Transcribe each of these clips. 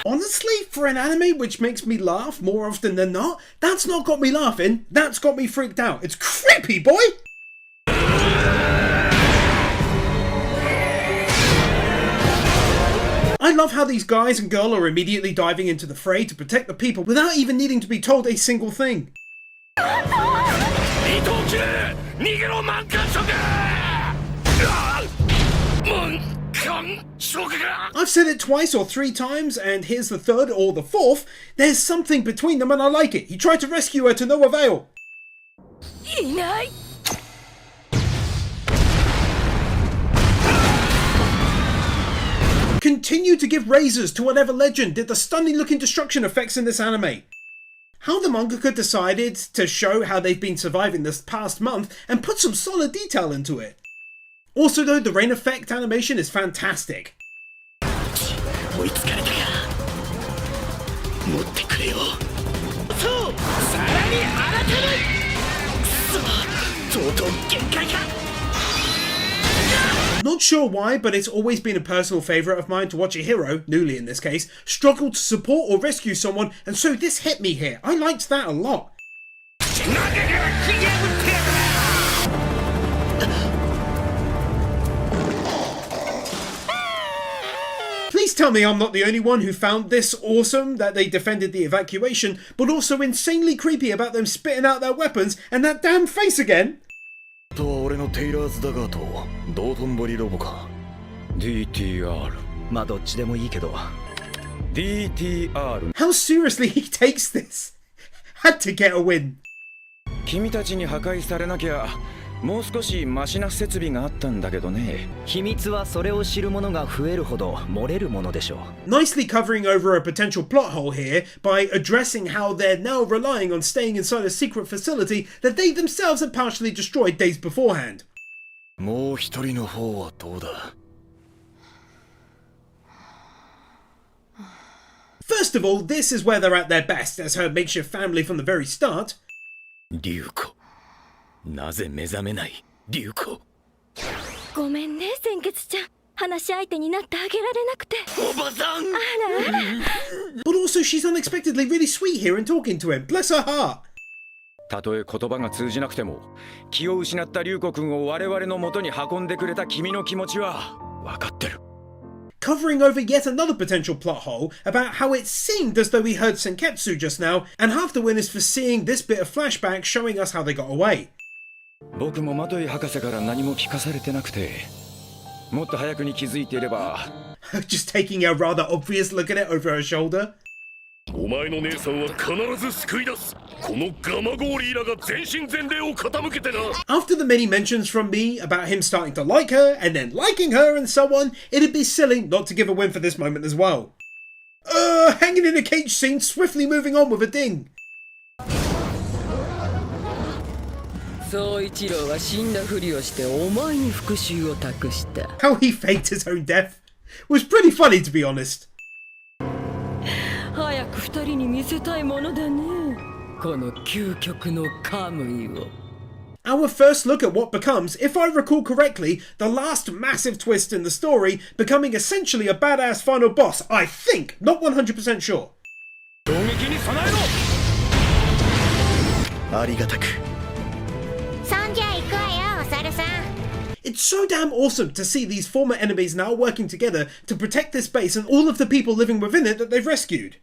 Honestly, for an anime which makes me laugh more often than not, that's not got me laughing, that's got me freaked out. It's creepy, boy! I love how these guys and girl are immediately diving into the fray to protect the people without even needing to be told a single thing. I've said it twice or 3 times, and here's the 3rd or the 4th. There's something between them and I like it. He tried to rescue her to no avail. Continue to give razors to whatever legend did the stunning looking destruction effects in this anime. How the mangaka decided to show how they've been surviving this past month and put some solid detail into it. Also though, the rain effect animation is fantastic. Not sure why, but it's always been a personal favourite of mine to watch a hero, Newly in this case, struggle to support or rescue someone, and so this hit me here. I liked that a lot. Please tell me I'm not the only one who found this awesome, that they defended the evacuation, but also insanely creepy about them spitting out their weapons and that damn face again. How seriously he takes this. Had to get a win. 君たちに破壊されなきゃもう少しマシな設備があったんだけどね。秘密はそれを知る者が増えるほど漏れるものでしょう。 Nicely covering over a potential plot hole here by addressing how they're now relying on staying inside a secret facility that they themselves had partially destroyed days beforehand. もう一人の方はどうだ? First of all, this is where they're at their best as her makeshift family from the very start. リュウコ。なぜ目覚めない、リュウコ。ごめんね、鮮血ちゃん。話し相手になってあげられなくて。おばさん。あらあら。But also she's unexpectedly really sweet here in talking to him. Bless her heart. たとえ言葉が通じなくても、気を失ったリュウコ君を我々の元に運んでくれた君の気持ちは分かってる。Covering over yet another potential plot hole about how it seemed as though we heard Senketsu just now, and half the win is for seeing this bit of flashback showing us how they got away. 僕もマトイ博士から何も聞かされてなくて、もっと早くに気づいていれば。Just taking a rather obvious look at it over her shoulder. お前の姉さんは必ず救い出す。このガマゴーリーラが全身全霊を傾けてな。 After the many mentions from me about him starting to like her and then liking her and so on, it'd be silly not to give a win for this moment as well. Hanging in a cage scene, swiftly moving on with a ding. 宗一郎は死んだふりをしてお前に復讐を託した。 How he faked his own death was pretty funny, to be honest. 早く二人に見せたいものだね。この究極のカムイを。 Our first look at what becomes, if I recall correctly, the last massive twist in the story, becoming essentially a badass final boss, I think, not 100% sure. 攻撃に備えろ。ありがたく。そんじゃ行くわよ、お猿さん。 It's so damn awesome to see these former enemies now working together to protect this base and all of the people living within it that they've rescued.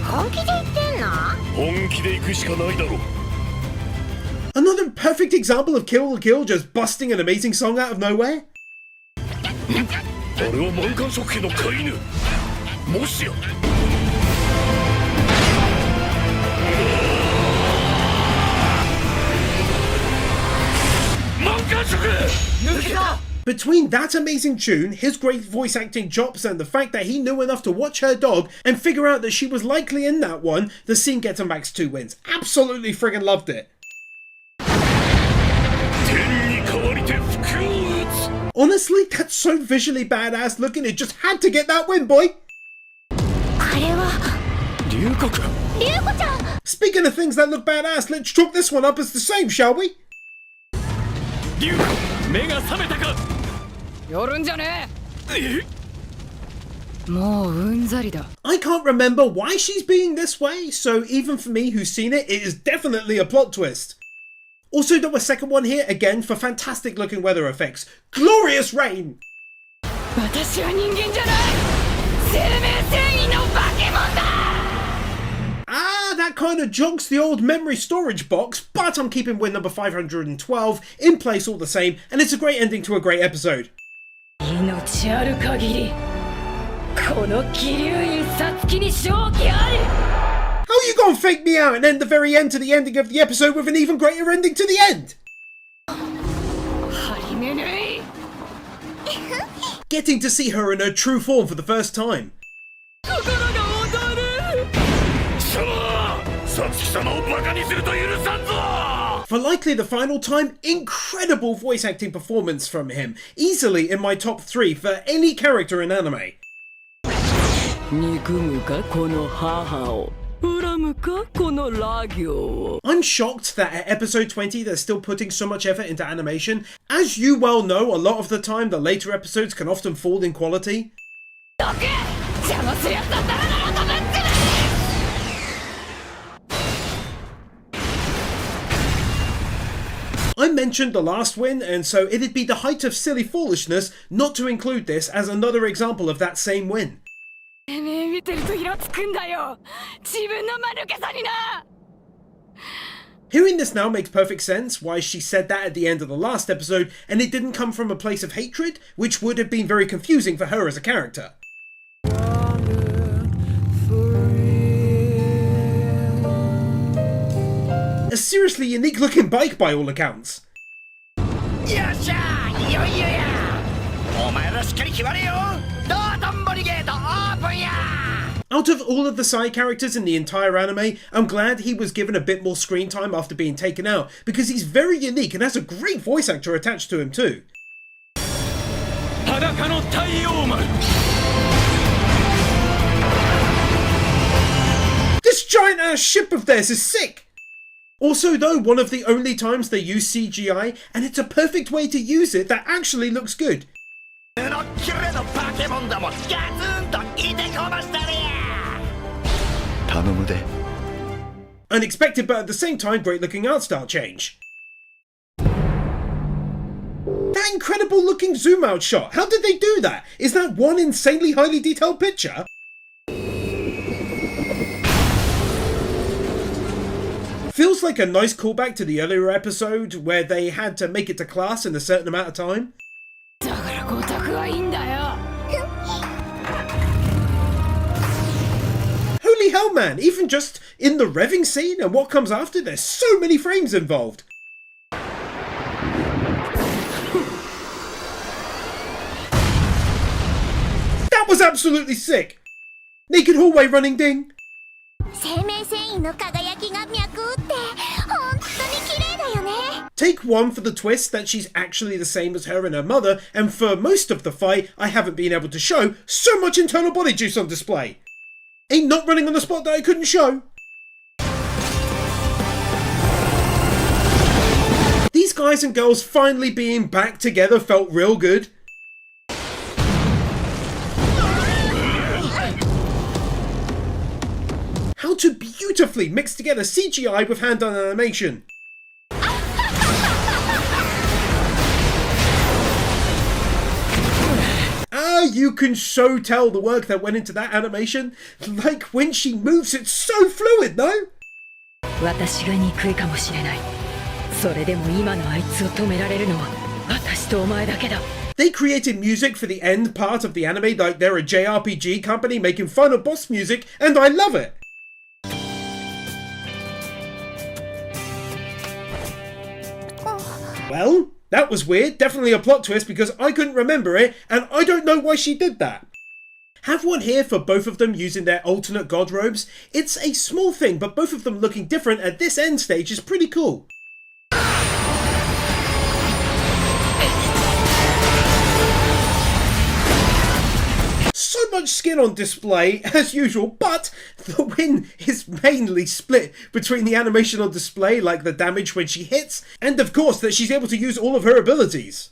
本気で言ってんの？本気で行くしかないだろう。 Another perfect example of Kill the Kill just busting an amazing song out of nowhere. あれは満貫食品の飼い犬。もしや。満貫食。抜けた。 Between that amazing tune, his great voice acting chops, and the fact that he knew enough to watch her dog and figure out that she was likely in that one, the scene gets a max 2 wins. Absolutely friggin' loved it. Honestly, that's so visually badass looking, it just had to get that win, boy! あれはリュウコ君。リュウコちゃん。 Speaking of things that look badass, let's chalk this one up as the same, shall we? リュウコ、目が覚めたか。寄るんじゃねえ。もううんざりだ。 I can't remember why she's being this way, so even for me who's seen it, it is definitely a plot twist. Also got a second one here, again for fantastic looking weather effects. Glorious rain! 私は人間じゃない。生命繊維の化け物だ。 Ah, that kind of jogs the old memory storage box, but I'm keeping win number 512 in place all the same, and it's a great ending to a great episode. 命ある限り、この気流院さつきに正気あり。 How are you gonna fake me out and end the very end to the ending of the episode with an even greater ending to the end? 張り目ぬい。 Getting to see her in her true form for the first time. 心が踊る。貴様サツキ様をバカにすると許さんぞ。 For likely the final time, incredible voice acting performance from him. Easily in my top 3 for any character in anime. 憎むかこの母を。 恨むかこのラ行を。 I'm shocked that at episode 20 they're still putting so much effort into animation. As you well know, a lot of the time the later episodes can often fall in quality. どけ。邪魔するやつは誰なのとぶっつぶ。 I mentioned the last win, and so it'd be the height of silly foolishness not to include this as another example of that same win. てめえ見てるとイラつくんだよ。自分の間抜けさにな。 Hearing this now makes perfect sense why she said that at the end of the last episode, and it didn't come from a place of hatred, which would have been very confusing for her as a character. A seriously unique looking bike by all accounts. よっしゃいよいよやお前らしっかり決まれよ道頓堀ゲートオープンや Out of all of the side characters in the entire anime, I'm glad he was given a bit more screen time after being taken out, because he's very unique and has a great voice actor attached to him too. 裸の太陽丸 This giant ass ship of theirs is sick! Also though, one of the only times they use CGI, and it's a perfect way to use it that actually looks good. のっきれの化け物どもガツンといてこましたね頼むで Unexpected but at the same time great looking art style change. That incredible looking zoom out shot, how did they do that? Is that one insanely highly detailed picture? Feels like a nice callback to the earlier episode where they had to make it to class in a certain amount of time. だからごたくはいいんだよ。 Holy hell man, even just in the revving scene and what comes after, there's so many frames involved. That was absolutely sick. Naked hallway running ding. 生命繊維の輝きが脈打って本当に綺麗だよね。 Take one for the twist that she's actually the same as her and her mother, and for most of the fight I haven't been able to show so much internal body juice on display. Ain't not running on the spot that I couldn't show. These guys and girls finally being back together felt real good. How to beautifully mix together CGI with hand-done animation. You can so tell the work that went into that animation. Like when she moves, it's so fluid, no? 私が憎いかもしれない。それでも今のあいつを止められるのは私とお前だけだ。 They created music for the end part of the anime like they're a JRPG company making fun of boss music, and I love it. Well, that was weird, definitely a plot twist because I couldn't remember it, and I don't know why she did that. Have one here for both of them using their alternate god robes. It's a small thing, but both of them looking different at this end stage is pretty cool. So much skin on display, as usual, but the win is mainly split between the animation on display, like the damage when she hits, and of course that she's able to use all of her abilities.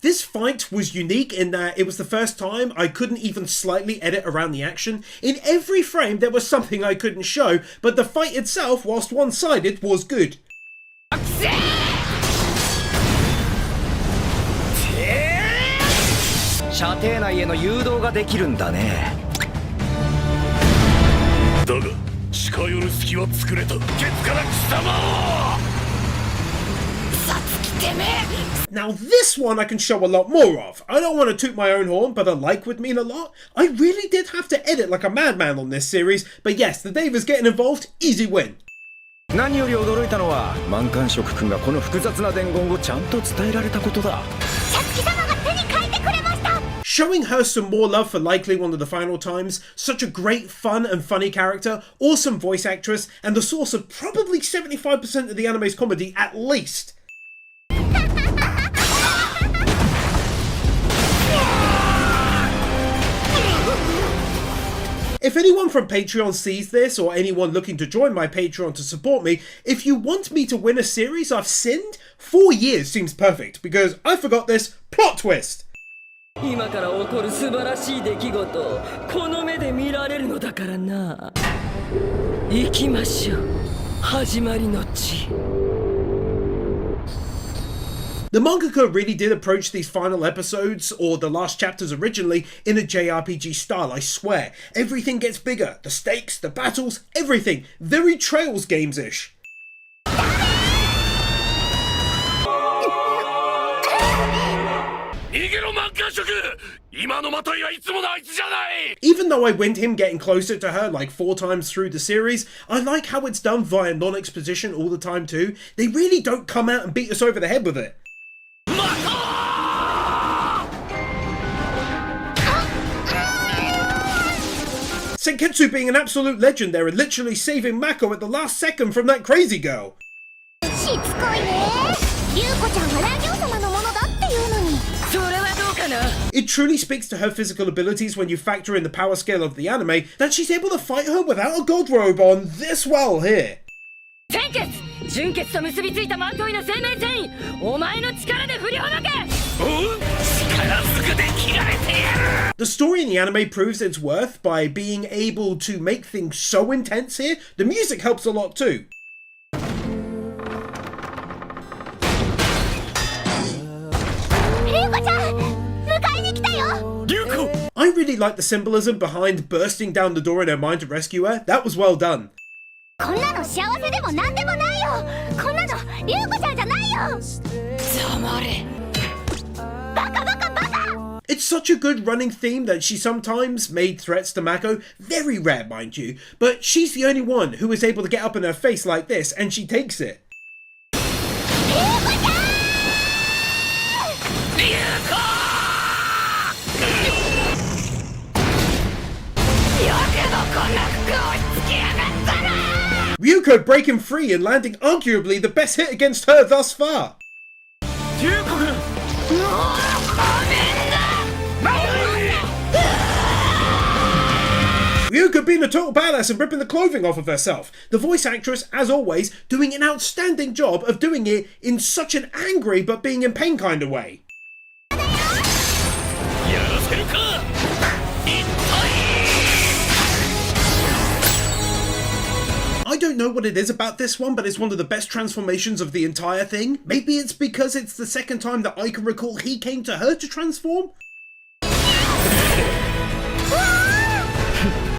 This fight was unique in that it was the first time I couldn't even slightly edit around the action. In every frame there was something I couldn't show, but the fight itself, whilst one-sided, was good. 射程内への誘導ができるんだね。だが近寄る隙は作れた。ケツから貴様。 Now this one I can show a lot more of. I don't want to toot my own horn, but a like would mean a lot. I really did have to edit like a madman on this series, but yes, the Dave is getting involved, easy win. 何より驚いたのは満貫色君がこの複雑な伝言をちゃんと伝えられたことだ。 Showing her some more love for likely one of the final times, such a great fun and funny character, awesome voice actress, and the source of probably 75% of the anime's comedy at least. If anyone from Patreon sees this, or anyone looking to join my Patreon to support me, if you want me to win a series I've sinned, 4 years seems perfect, because I forgot this plot twist. 今から起こる素晴らしい出来事をこの目で見られるのだからな。行きましょう。始まりの地。 The mangaka really did approach these final episodes, or the last chapters originally, in a JRPG style, I swear. Everything gets bigger, the stakes, the battles, everything. Very Trails games-ish. Even though I win him getting closer to her like 4 times through the series, I like how it's done via non-exposition all the time too. They really don't come out and beat us over the head with it. Senketsu being an absolute legend there and literally saving Mako at the last second from that crazy girl. It truly speaks to her physical abilities when you factor in the power scale of the anime that she's able to fight her without a god robe on this well here. The story in the anime proves its worth by being able to make things so intense here. The music helps a lot too. I really like the symbolism behind bursting down the door in her mind to rescue her. That was well done. It's such a good running theme that she sometimes made threats to Mako, very rare mind you, but she's the only one who is able to get up in her face like this and she takes it. Ryuko breaking free and landing arguably the best hit against her thus far. Ryuko being a total badass and ripping the clothing off of herself. The voice actress, as always, doing an outstanding job of doing it in such an angry but being in pain kind of way. I don't know what it is about this one, but it's one of the best transformations of the entire thing. Maybe it's because it's the second time that I can recall he came to her to transform?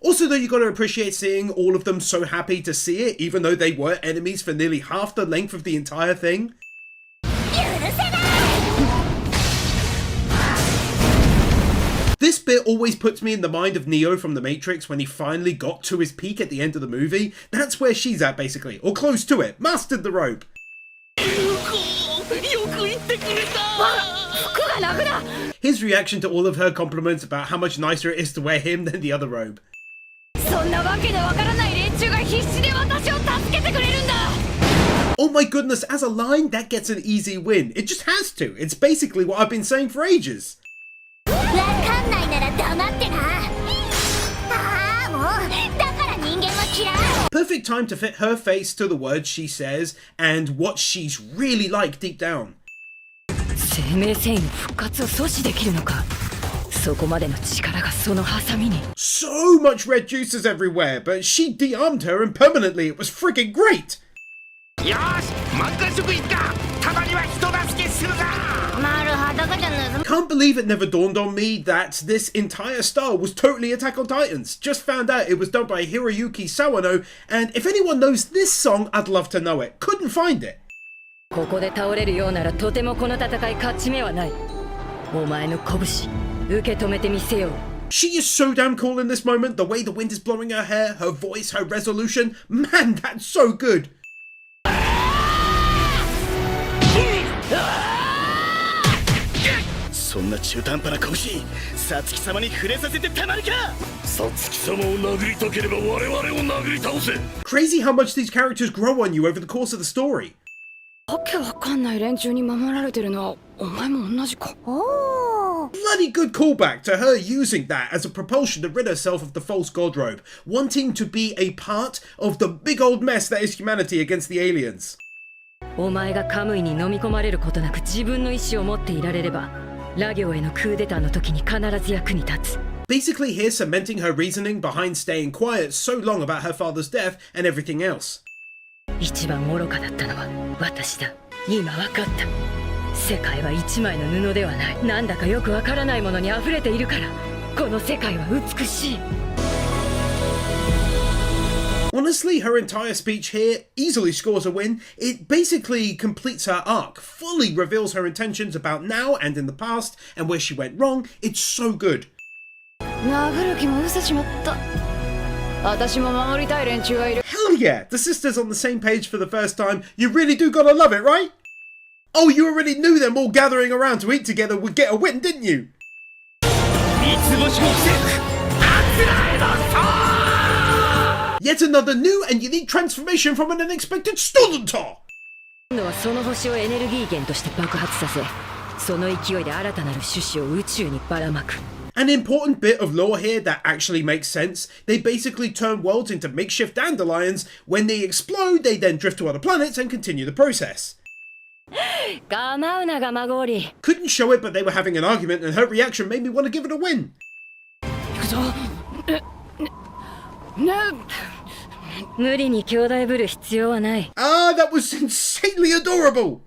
Also though, you gotta appreciate seeing all of them so happy to see it, even though they were enemies for nearly half the length of the entire thing. This bit always puts me in the mind of Neo from The Matrix when he finally got to his peak at the end of the movie. That's where she's at basically, or close to it. Mastered the robe. His reaction to all of her compliments about how much nicer it is to wear him than the other robe. Oh my goodness, as a line, that gets an easy win. It just has to. It's basically what I've been saying for ages. Perfect time to fit her face to the words she says and what she's really like deep down. 生命繊維の復活を阻止できるのか。そこまでの力がそのハサミに。 So much red juices everywhere, but she de-armed her and permanently. It was freaking great! よーし漫画塾行ったたまには人助けするな Can't believe it never dawned on me that this entire style was totally Attack on Titans. Just found out it was done by Hiroyuki Sawano, and if anyone knows this song, I'd love to know it. Couldn't find it. ここで倒れるようならとてもこの戦い勝ち目はない。お前の拳受け止めてみせよう。 She is so damn cool in this moment. The way the wind is blowing her hair, her voice, her resolution. Man, that's so good. そんな中途半端な拳サツキ様に触れさせてたまるかサツキ様を殴りたければ我々を殴り倒せ Crazy how much these characters grow on you over the course of the story. わけわかんない連中に守られてるのはお前も同じか。 Bloody good callback to her using that as a propulsion to rid herself of the false god robe, wanting to be a part of the big old mess that is humanity against the aliens. お前がカムイに飲み込まれることなく自分の意志を持っていられればラ行へのクーデターの時に必ず役に立つ。 Basically here cementing her reasoning behind staying quiet so long about her father's death and everything else. 一番愚かだったのは私だ。今わかった。世界は一枚の布ではない。なんだかよくわからないものに溢れているからこの世界は美しい。 Honestly, her entire speech here easily scores a win. It basically completes her arc, fully reveals her intentions about now and in the past, and where she went wrong. It's so good. 殴る気も失せちまった。私も守りたい連中がいる。 Hell yeah! The sisters on the same page for the first time. You really do gotta love it, right? Oh, you already knew them all gathering around to eat together would get a win, didn't you? 三つ星も防ぐあつらえのそう Yet another new and unique transformation from an unexpected student! 今度はその星をエネルギー源として爆発させ、その勢いで新たなる種子を宇宙にばらまく。 An important bit of lore here that actually makes sense. They basically turn worlds into makeshift dandelions. When they explode, they then drift to other planets and continue the process. 構うなガマゴーリ。 Couldn't show it, but they were having an argument, and her reaction made me want to give it a win. 行くぞ。無理に兄弟ぶる必要はない。 Ah, that was insanely adorable!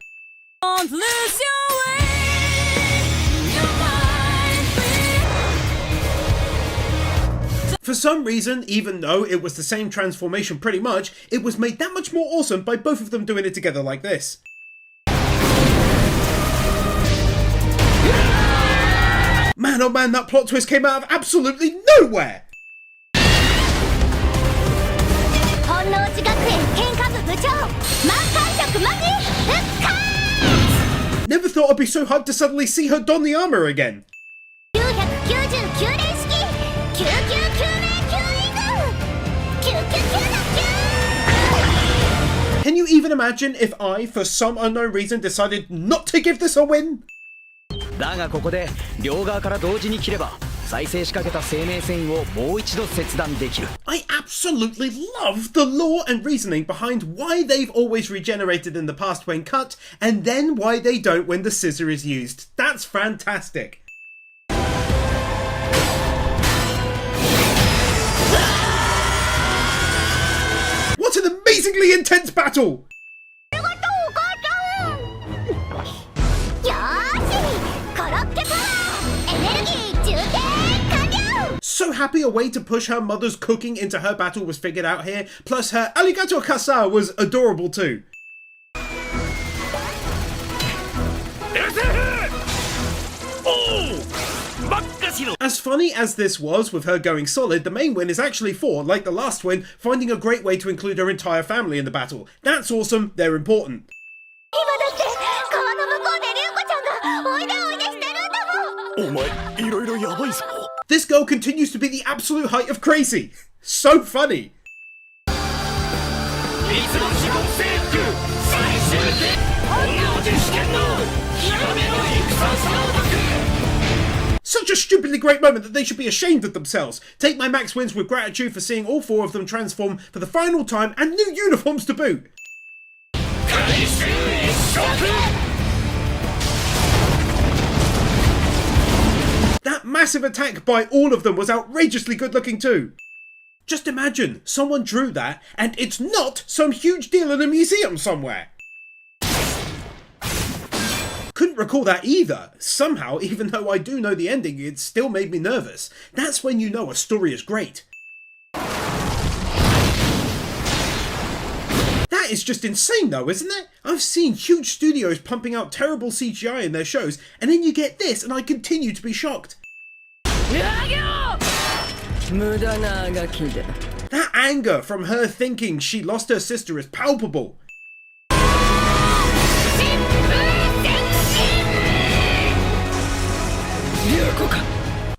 For some reason, even though it was the same transformation pretty much, it was made that much more awesome by both of them doing it together like this. Man oh man, that plot twist came out of absolutely nowhere! Never thought I'd be so hyped to suddenly see her don the armor again. Can you even imagine if I, for some unknown reason, decided not to give this a win? だがここで両側から同時に切れば再生しかけた生命線をもう一度切断できる。 I absolutely love the lore and reasoning behind why they've always regenerated in the past when cut, and then why they don't when the scissor is used. That's fantastic. What an amazingly intense battle! So happy a way to push her mother's cooking into her battle was figured out here, plus her arigato kasa was adorable too. As funny as this was with her going solid, the main win is actually for, like the last win, finding a great way to include her entire family in the battle. That's awesome, they're important. This girl continues to be the absolute height of crazy. So funny. Such a stupidly great moment that they should be ashamed of themselves. Take my max wins with gratitude for seeing all 4 of them transform for the final time and new uniforms to boot. That massive attack by all of them was outrageously good looking too. Just imagine, someone drew that and it's not some huge deal in a museum somewhere. Couldn't recall that either. Somehow, even though I do know the ending, it still made me nervous. That's when you know a story is great. That is just insane though, isn't it? I've seen huge studios pumping out terrible CGI in their shows, and then you get this and I continue to be shocked. That anger from her thinking she lost her sister is palpable.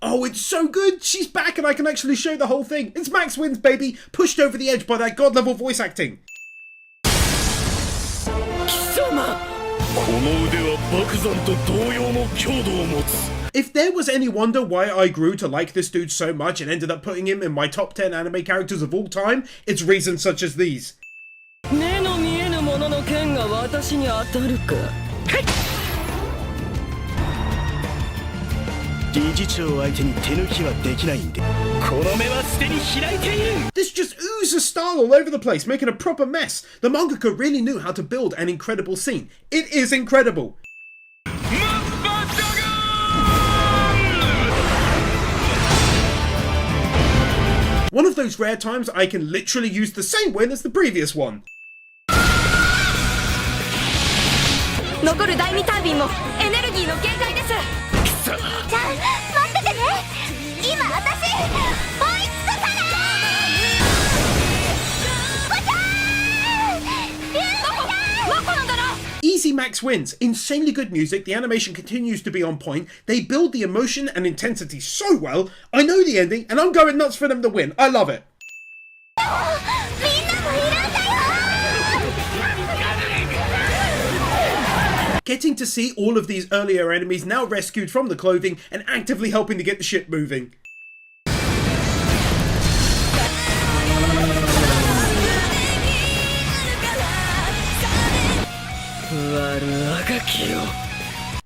Oh, it's so good! She's back and I can actually show the whole thing. It's max wins, baby! Pushed over the edge by that god-level voice acting. If there was any wonder why I grew to like this dude so much and ended up putting him in my top 10 anime characters of all time, it's reasons such as these. This just oozes style all over the place, making a proper mess. The mangaka really knew how to build an incredible scene. It is incredible. One of those rare times I can literally use the same win as the previous one. 残る第2タービンもエネルギーの限界です。じゃあ待っててね。今私追いつくから。Easy max wins. Insanely good music, the animation continues to be on point, they build the emotion and intensity so well. I know the ending and I'm going nuts for them to win. I love it. Getting to see all of these earlier enemies now rescued from the clothing and actively helping to get the ship moving.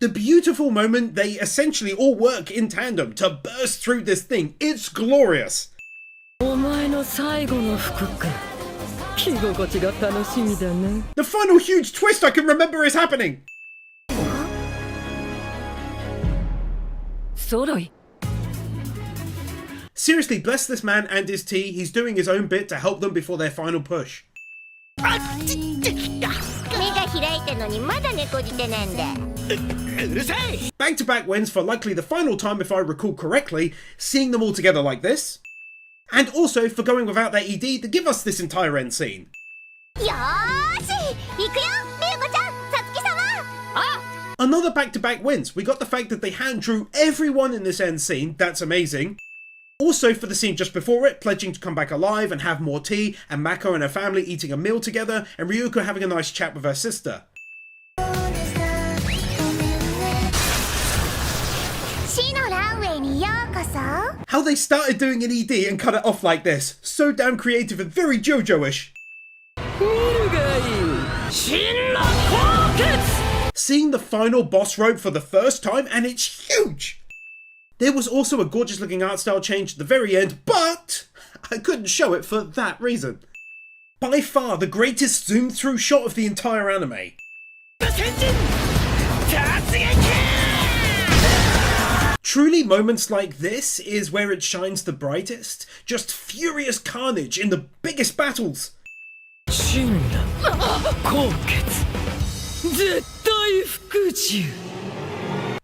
The beautiful moment they essentially all work in tandem to burst through this thing. It's glorious. The final huge twist I can remember is happening. Seriously, bless this man and his tea. He's doing his own bit to help them before their final push. Back-to-back wins for likely the final time if I recall correctly, seeing them all together like this. And also for going without their ED to give us this entire end scene. Another back-to-back wins. We got the fact that they hand drew everyone in this end scene, that's amazing. Also for the scene just before it, pledging to come back alive and have more tea, and Mako and her family eating a meal together, and Ryuko having a nice chat with her sister. How they started doing an ED and cut it off like this. So damn creative and very JoJo-ish. Seeing the final boss robe for the first time, and it's huge! There was also a gorgeous looking art style change at the very end, but I couldn't show it for that reason. By far the greatest zoom through shot of the entire anime. Truly, moments like this is where it shines the brightest. Just furious carnage in the biggest battles.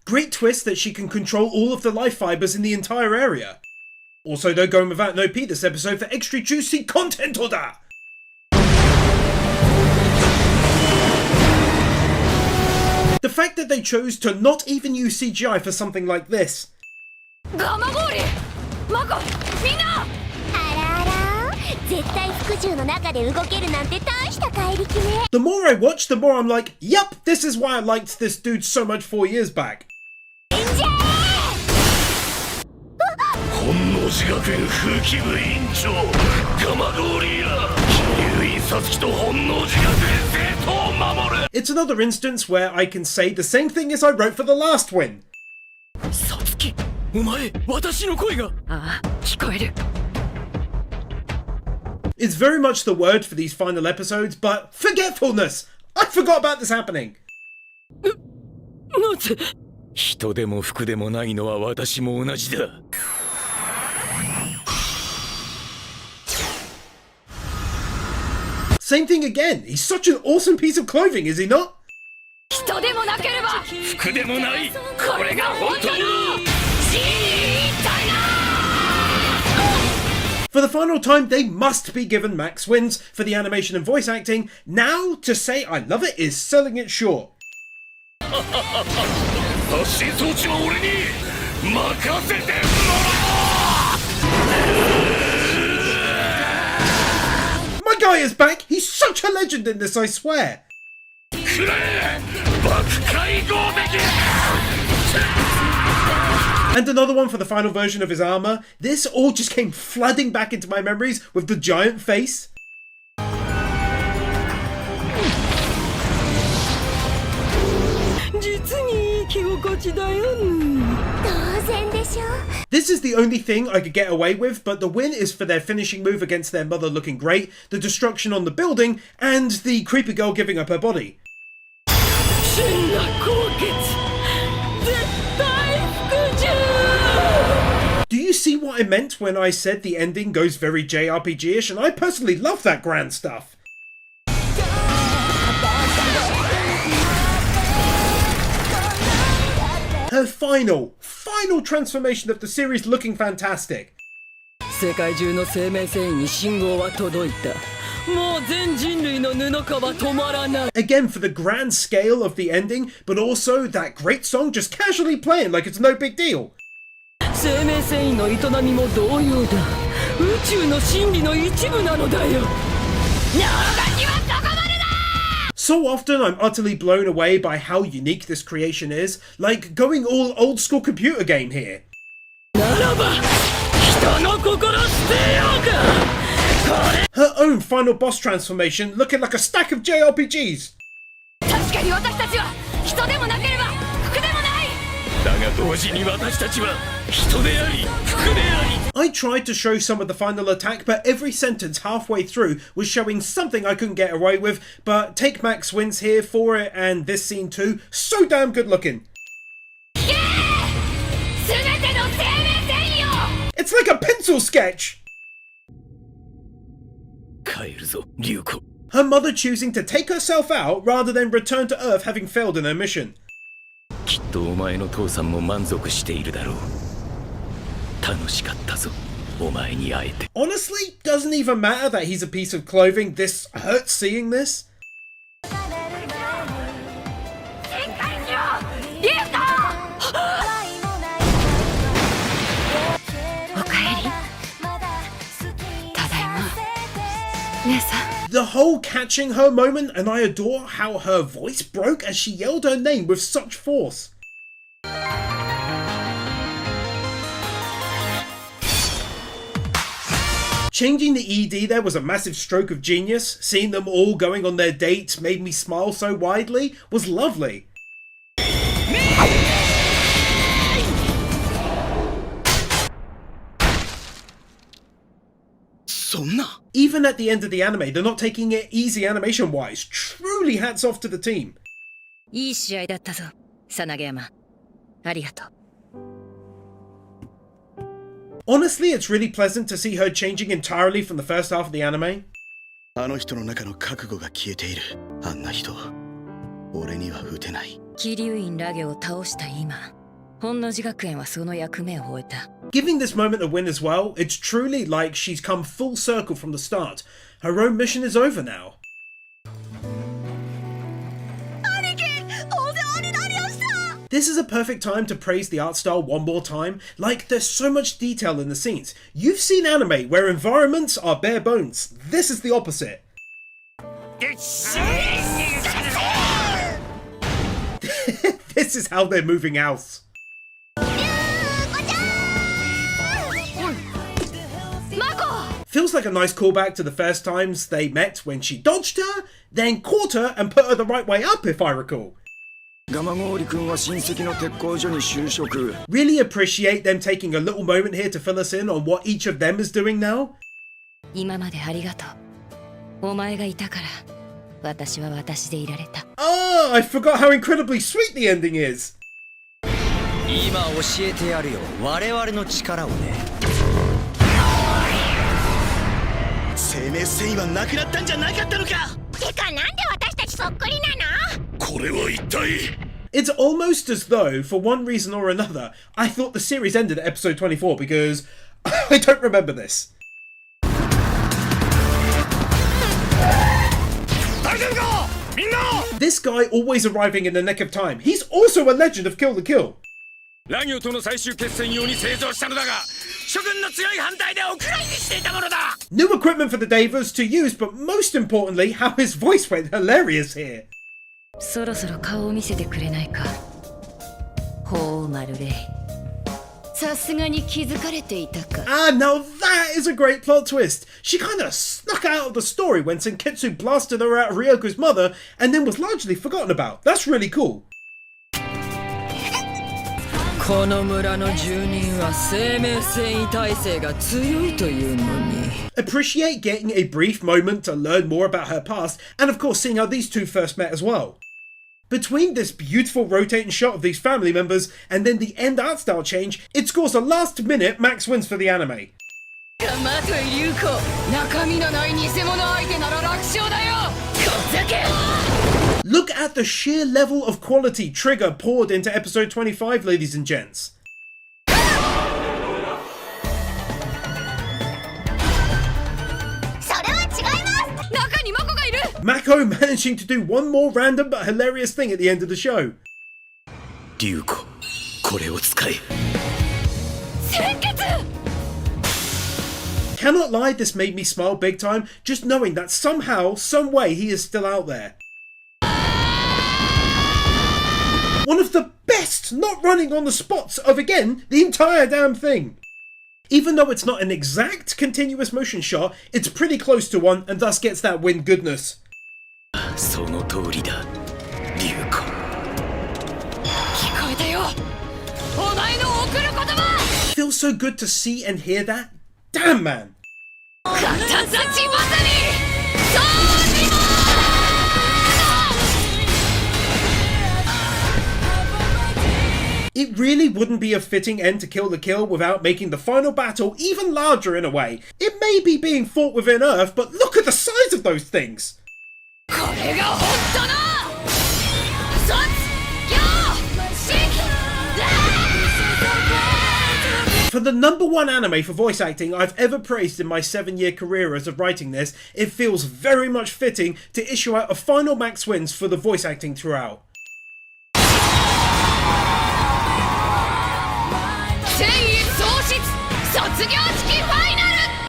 Great twist that she can control all of the life fibers in the entire area. Also, don't go without no P this episode for extra juicy content order. The fact that they chose to not even use CGI for something like this. The more I watch, the more I'm like, yup, this is why I liked this dude so much 4 years back. 能寺学園風紀部委員長ガマゴーリーラ桐生院皐月と本能寺学園生徒を守る It's another instance where I can say the same thing as I wrote for the last win. サツキお前私の声がああ、聞こえる。It's very much the word for these final episodes, but forgetfulness! I forgot about this happening! なぜ人でも服でもないのは私も同じだ。Same thing again. He's such an awesome piece of clothing, is he not? 人でもなければ服でもないこれが本当の For the final time, they must be given max wins for the animation and voice acting. Now, to say I love it is selling it short. 発信装置は俺に任せてもらおう My guy is back! He's such a legend in this, I swear! くれ爆解合的 And another one for the final version of his armor. This all just came flooding back into my memories with the giant face. 実にいい着心地だよ。当然でしょ。 This is the only thing I could get away with, but the win is for their finishing move against their mother looking great, the destruction on the building, and the creepy girl giving up her body. 真羅高潔絶対服従。 Do you see what I meant when I said the ending goes very JRPG-ish? And I personally love that grand stuff. Her final transformation of the series looking fantastic. 世界中の生命線に信号は届いた。もう全人類の布川は止まらない。 Again, for the grand scale of the ending, but also that great song just casually playing like it's no big deal. 生命繊維の営みも同様だ。宇宙の真理の一部なのだよ。So often I'm utterly blown away by how unique this creation is, like going all old school computer game here. ならば人の心捨てようか。 Her own final boss transformation looking like a stack of JRPGs. 確かに私たちは人でもなければ服でもない。だが同時に私たちは人であり服であり。 I tried to show some of the final attack, but every sentence halfway through was showing something I couldn't get away with, but Take Max wins here for it, and this scene too, so damn good looking. It's like a pencil sketch! 帰るぞリュウコ。 Her mother choosing to take herself out rather than return to Earth having failed in her mission. きっとお前の父さんも満足しているだろう。楽しかったぞお前に会えて。 Honestly, doesn't even matter that he's a piece of clothing. This hurts seeing this. おかえり。ただいま。姉さん。 The whole catching her moment, and I adore how her voice broke as she yelled her name with such force. Changing the ED there was a massive stroke of genius. Seeing them all going on their dates made me smile so widely was lovely. Even at the end of the anime, they're not taking it easy animation-wise. Truly hats off to the team. いい試合だったぞ、さなげ山。ありがとう。 Honestly, it's really pleasant to see her changing entirely from the first half of the anime. あの人の中の覚悟が消えている。あんな人、俺には撃てない。桐生院ラゲを倒した今、本能寺学園はその役目を終えた。 Giving this moment a win as well, it's truly like she's come full circle from the start. Her own mission is over now. This is a perfect time to praise the art style one more time. Like, there's so much detail in the scenes. You've seen anime where environments are bare bones. This is the opposite. This is how they're moving house. like a nice callback to the first times they met when she dodged her, then caught her and put her the right way up, if I recall. 蒲郡君は親戚の鉄工所に就職 Really appreciate them taking a little moment here to fill us in on what each of them is doing now. 今までありがとう。お前がいたから私は私でいられた。 Oh, I forgot how incredibly sweet the ending is. 今教えてやるよ我々の力をね生命繊維はなくなったんじゃなかったのか。てかなんで私たちそっくりなの？これは一体 It's almost as though, for one reason or another, I thought the series ended at episode 24 because I don't remember this. 大丈夫かみんな This guy always arriving in the nick of time. He's also a legend of Kill the Kill. ラ行との最終決戦用に製造したのだが諸軍の強い反対でお蔵入りしていたものだ New equipment for the Davers to use, but most importantly, how his voice went hilarious here. そろそろ顔を見せてくれないか。ほうまるれい。さすがに気づかれていたか。 Ah, now that is a great plot twist. She kind of snuck out of the story when Senketsu blasted her out of Ryoko's mother and then was largely forgotten about. That's really cool. この村の住人は生命繊維耐性が強いというのに。 Appreciate getting a brief moment to learn more about her past, and of course seeing how these two first met as well. Between this beautiful rotating shot of these family members and then the end art style change, it scores a last minute max wins for the anime. マトイ流子、中身のない偽物相手なら楽勝だよ。こざけ。 Look at the sheer level of quality Trigger poured into episode 25, ladies and gents. それは違います。中にマコがいる。 Mako managing to do one more random but hilarious thing at the end of the show. 龍子、これを使え。鮮血。 Cannot lie, this made me smile big time, just knowing that somehow, some way he is still out there. One of the best not running on the spots of, again, the entire damn thing. Even though it's not an exact continuous motion shot, it's pretty close to one and thus gets that win goodness. その通りだ、龍子。聞こえたよ。お前の送る言葉。 Feels so good to see and hear that. Damn, man. 片立ちまさに。 It really wouldn't be a fitting end to Kill the Kill without making the final battle even larger in a way. It may be being fought within Earth, but look at the size of those things! これが本当の。卒業式。 For the #1 anime for voice acting I've ever praised in my 7-year career as of writing this, it feels very much fitting to issue out a final max wins for the voice acting throughout.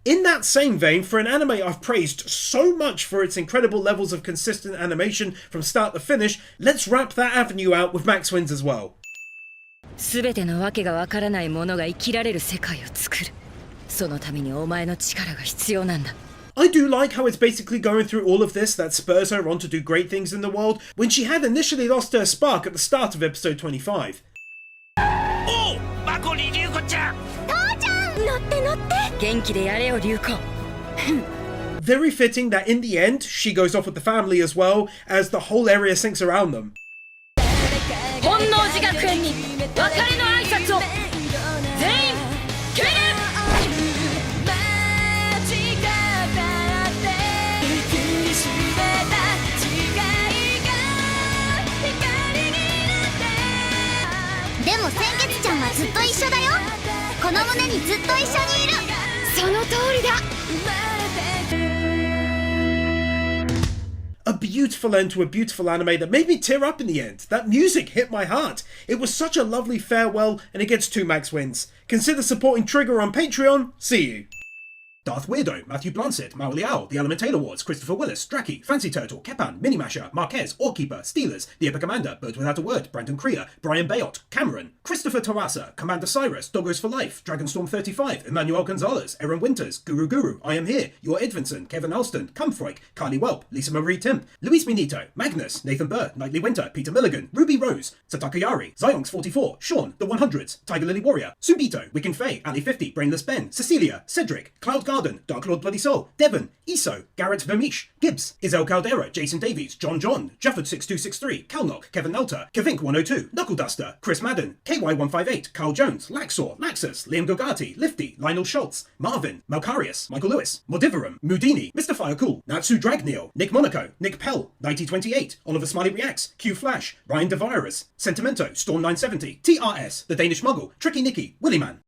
In that same vein, for an anime I've praised so much for its incredible levels of consistent animation from start to finish, let's wrap that avenue out with max wins as well. すべてのわけがわからないものが生きられる世界を作る。そのためにお前の力が必要なんだ。 I do like how it's basically going through all of this that spurs her on to do great things in the world when she had initially lost her spark at the start of episode 25. おう、マコリ龍子ちゃん。父ちゃん乗って乗って。元気でやれよ龍子。 Very fitting that in the end, she goes off with the family as well, as the whole area sinks around them. 本能寺学園に別れの挨拶を。全員敬礼。 でも鮮血ちゃんはずっと一緒だよ。この胸にずっと一緒にいる。その通りだ。 A beautiful end to a beautiful anime that made me tear up in the end. That music hit my heart. It was such a lovely farewell, and it gets 2 max wins. Consider supporting Trigger on Patreon. See you. Darth Weirdo, Matthew Blancett, Maoli Owl, The Element Taylor Awards, Christopher Willis, Draki, Fancy Turtle, Kepan, Minimasher, Marquez, Orkeeper, Steelers, The Epic Commander, Bird Without a Word, Brandon Creer, Brian Bayot, Cameron, Christopher Tawasa, Commander Cyrus, Doggos for Life, Dragonstorm 35, Emmanuel Gonzalez, Aaron Winters, Guru, I Am Here, Your Edvinson, Kevin Alston, Cumfroik, Carly Welp, Lisa Marie Timp, Luis Minito, Magnus, Nathan Burr, Nightly Winter, Peter Milligan, Ruby Rose, Sataka Yari, Zyonx 44, Sean, The 100s, Tiger Lily Warrior, Subito, Wicken Faye, Ali 50, Brainless Ben, Cecilia, Cedric, Cloud Garden, Dark Lord Bloody Soul, Devon, Iso, Garrett Vermish, Gibbs, Isel Caldera, Jason Davies, John, Jafford 6263, Calnock, Kevin Nelter, Kevink 102, Knuckle Duster, Chris Madden, KY158, Carl Jones, Laxor, Laxus, Liam Gogati, Lifty, Lionel Schultz, Marvin, Malcarius, Michael Lewis, Modiverum, Mudini, Mr. Firecool, Natsu Dragneel, Nick Monaco, Nick Pell, 9028, Oliver Smiley Reacts, Q Flash, Ryan DeVirus, Sentimento, Storm 970, TRS, The Danish Muggle, Tricky Nicky, Willyman.